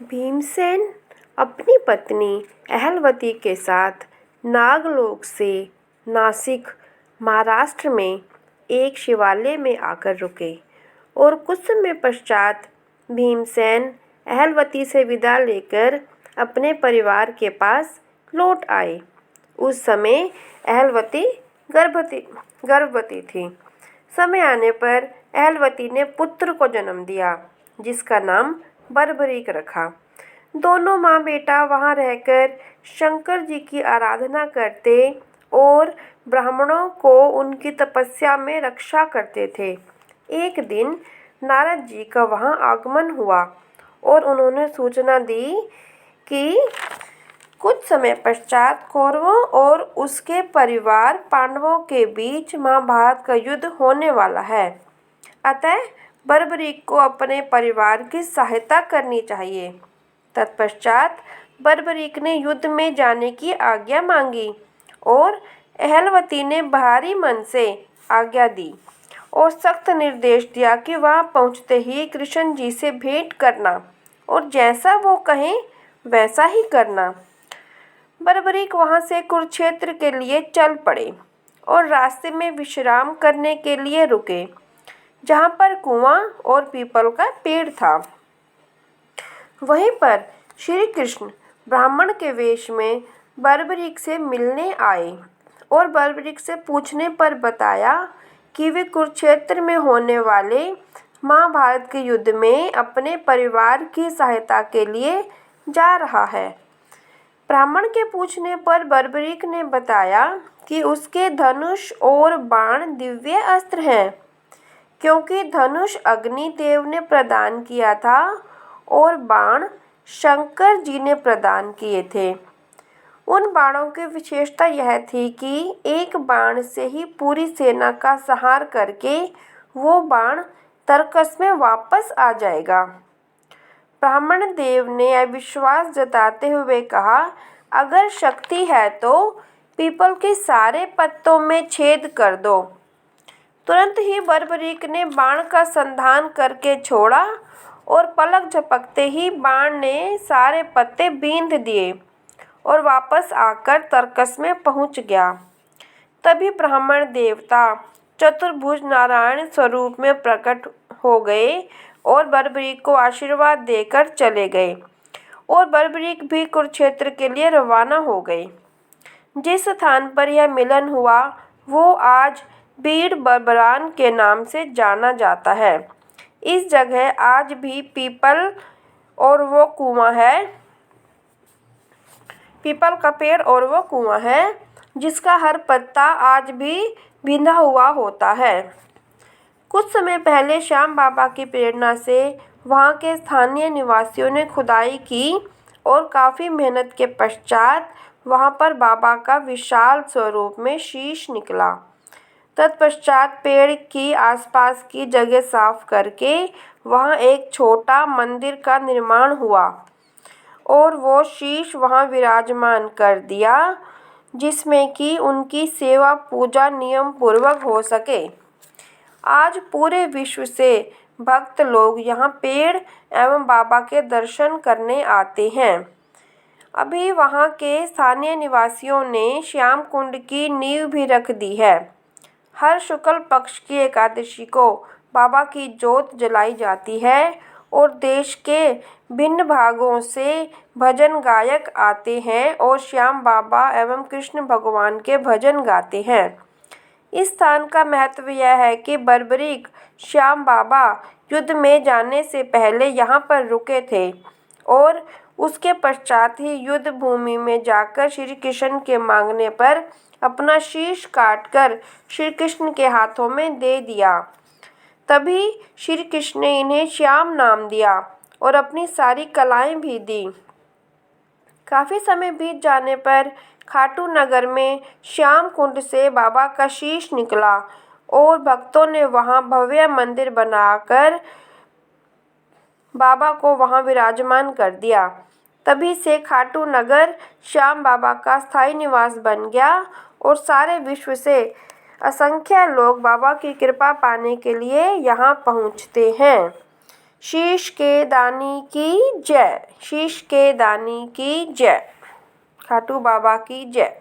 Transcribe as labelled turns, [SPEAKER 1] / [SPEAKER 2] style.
[SPEAKER 1] भीमसेन अपनी पत्नी अहलवती के साथ नागलोक से नासिक, महाराष्ट्र में एक शिवालय में आकर रुके और कुछ समय पश्चात भीमसेन अहलवती से विदा लेकर अपने परिवार के पास लौट आए। उस समय अहलवती गर्भवती थी। समय आने पर अहलवती ने पुत्र को जन्म दिया, जिसका नाम बर्बरीक रखा। दोनों माँ बेटा वहाँ रहकर शंकर जी की आराधना करते और ब्राह्मणों को उनकी तपस्या में रक्षा करते थे। एक दिन नारद जी का वहाँ आगमन हुआ और उन्होंने सूचना दी कि कुछ समय पश्चात कौरवों और उसके परिवार पांडवों के बीच महाभारत का युद्ध होने वाला है। अतः बर्बरीक को अपने परिवार की सहायता करनी चाहिए। तत्पश्चात बर्बरीक ने युद्ध में जाने की आज्ञा मांगी और अहलवती ने भारी मन से आज्ञा दी और सख्त निर्देश दिया कि वहां पहुंचते ही कृष्ण जी से भेंट करना और जैसा वो कहें वैसा ही करना। बर्बरीक वहां से कुरुक्षेत्र के लिए चल पड़े और रास्ते में विश्राम करने के लिए रुके, जहाँ पर कुआं और पीपल का पेड़ था। वहीं पर श्री कृष्ण ब्राह्मण के वेश में बर्बरीक से मिलने आए और बर्बरीक से पूछने पर बताया कि वे कुरुक्षेत्र में होने वाले महाभारत के युद्ध में अपने परिवार की सहायता के लिए जा रहा है। ब्राह्मण के पूछने पर बर्बरीक ने बताया कि उसके धनुष और बाण दिव्य अस्त्र हैं, क्योंकि धनुष अग्नि देव ने प्रदान किया था और बाण शंकर जी ने प्रदान किए थे। उन बाणों की विशेषता यह थी कि एक बाण से ही पूरी सेना का संहार करके वो बाण तरकस में वापस आ जाएगा। ब्राह्मण देव ने अविश्वास जताते हुए कहा, अगर शक्ति है तो पीपल के सारे पत्तों में छेद कर दो। तुरंत ही बर्बरीक ने बाण का संधान करके छोड़ा और पलक झपकते ही बाण ने सारे पत्ते बींध दिए और वापस आकर तरकस में पहुंच गया। तभी ब्राह्मण देवता चतुर्भुज नारायण स्वरूप में प्रकट हो गए और बर्बरीक को आशीर्वाद देकर चले गए और बर्बरीक भी कुरुक्षेत्र के लिए रवाना हो गए। जिस स्थान पर यह मिलन हुआ वो आज बीड़ बरबरान के नाम से जाना जाता है। इस जगह आज भी पीपल और वो कुआं है पीपल का पेड़ और वो कुआं है जिसका हर पत्ता आज भी बिंधा हुआ होता है। कुछ समय पहले श्याम बाबा की प्रेरणा से वहाँ के स्थानीय निवासियों ने खुदाई की और काफ़ी मेहनत के पश्चात वहाँ पर बाबा का विशाल स्वरूप में शीश निकला। तत्पश्चात पेड़ की आसपास की जगह साफ करके वहाँ एक छोटा मंदिर का निर्माण हुआ और वो शीश वहाँ विराजमान कर दिया, जिसमें कि उनकी सेवा पूजा नियम पूर्वक हो सके। आज पूरे विश्व से भक्त लोग यहाँ पेड़ एवं बाबा के दर्शन करने आते हैं। अभी वहाँ के स्थानीय निवासियों ने श्याम कुंड की नींव भी रख दी है। हर शुक्ल पक्ष की एकादशी को बाबा की जोत जलाई जाती है और देश के भिन्न भागों से भजन गायक आते हैं और श्याम बाबा एवं कृष्ण भगवान के भजन गाते हैं। इस स्थान का महत्व यह है कि बर्बरीक श्याम बाबा युद्ध में जाने से पहले यहाँ पर रुके थे और उसके पश्चात ही युद्ध भूमि में जाकर श्री कृष्ण के मांगने पर अपना शीश काटकर श्री कृष्ण के हाथों में दे दिया। तभी श्री कृष्ण ने इन्हें श्याम नाम दिया और अपनी सारी कलाएं भी दी। काफ़ी समय बीत जाने पर खाटू नगर में श्याम कुंड से बाबा का शीश निकला और भक्तों ने वहां भव्य मंदिर बनाकर बाबा को वहां विराजमान कर दिया। तभी से खाटू नगर श्याम बाबा का स्थायी निवास बन गया और सारे विश्व से असंख्य लोग बाबा की कृपा पाने के लिए यहाँ पहुँचते हैं। शीश के दानी की जय, शीश के दानी की जय, खाटू बाबा की जय।